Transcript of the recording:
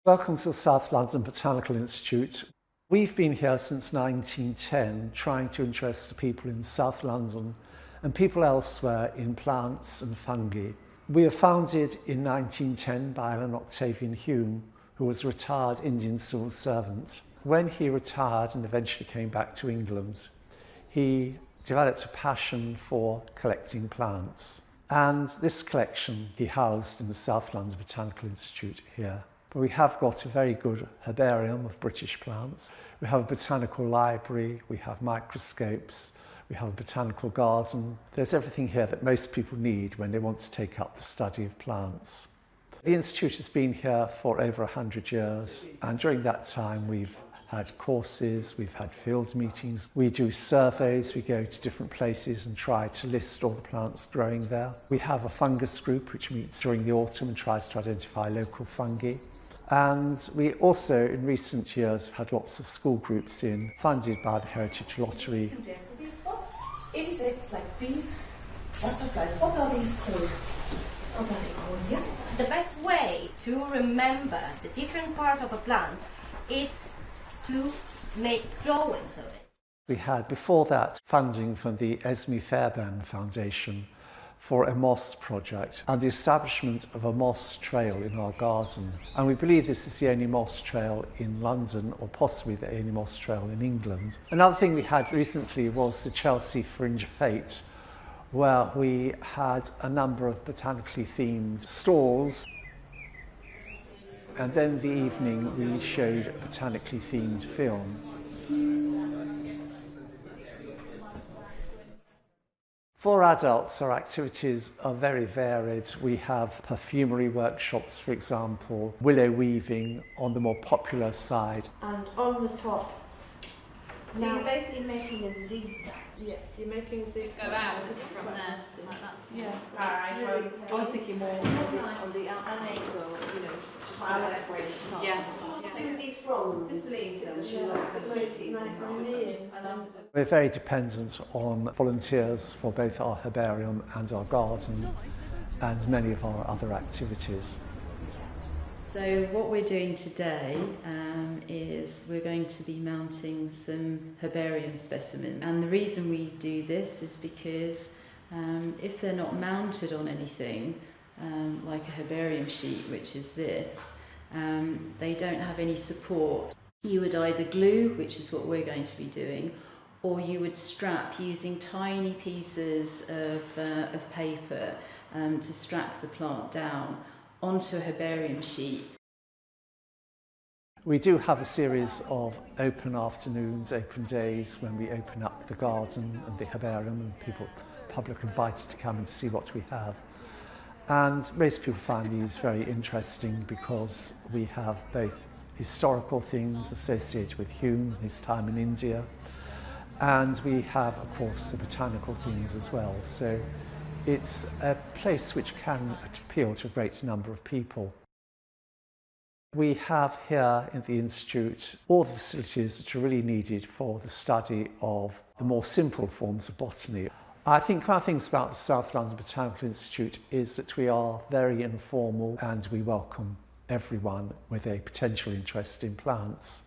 Welcome to the South London Botanical Institute. We've been here since 1910 trying to interest the people in South London and people elsewhere in plants and fungi. We were founded in 1910 by Alan Octavian Hume, who was a retired Indian civil servant. When he retired and eventually came back to England, he developed a passion for collecting plants. And this collection he housed in the South London Botanical Institute here. But we have got a very good herbarium of British plants. We have a botanical library, we have microscopes, we have a botanical garden. There's everything here that most people need when they want to take up the study of plants. The Institute has been here for over 100 years, and during that time we've had courses, we've had field meetings, we do surveys, we go to different places and try to list all the plants growing there. We have a fungus group which meets during the autumn and tries to identify local fungi. And we also, in recent years, have had lots of school groups in, funded by the Heritage Lottery. So we've got insects like bees, butterflies. What are these called? What are they called? Yes. The best way to remember the different part of a plant is to make drawings of it. We had, before that, funding from the Esme Fairbairn Foundation for a moss project and the establishment of a moss trail in our garden. And we believe this is the only moss trail in London, or possibly the only moss trail in England. Another thing we had recently was the Chelsea Fringe Fete, where we had a number of botanically themed stalls. And then the evening we showed a botanically themed film. For adults, our activities are very varied. We have perfumery workshops, for example, willow weaving on the more popular side. And on the top. So you're basically making a zigzag. Yes, you're making a zigzag. Go out from there, like that. Yeah. Alright, I was thinking more on the outside, so, you know, just decorate it. Yeah. These from just leave them. We're very dependent on volunteers for both our herbarium and our garden and many of our other activities. So what we're doing today is we're going to be mounting some herbarium specimens, and the reason we do this is because if they're not mounted on anything like a herbarium sheet, which is this, they don't have any support. You would either glue, which is what we're going to be doing, or you would strap using tiny pieces of paper to strap the plant down onto a herbarium sheet. We do have a series of open afternoons, open days when we open up the garden and the herbarium, and public invited to come and see what we have. And most people find these very interesting because we have both historical things associated with Hume, his time in India, and we have, of course, the botanical things as well. So it's a place which can appeal to a great number of people. We have here in the Institute all the facilities which are really needed for the study of the more simple forms of botany. I think one of the things about the South London Botanical Institute is that we are very informal and we welcome everyone with a potential interest in plants.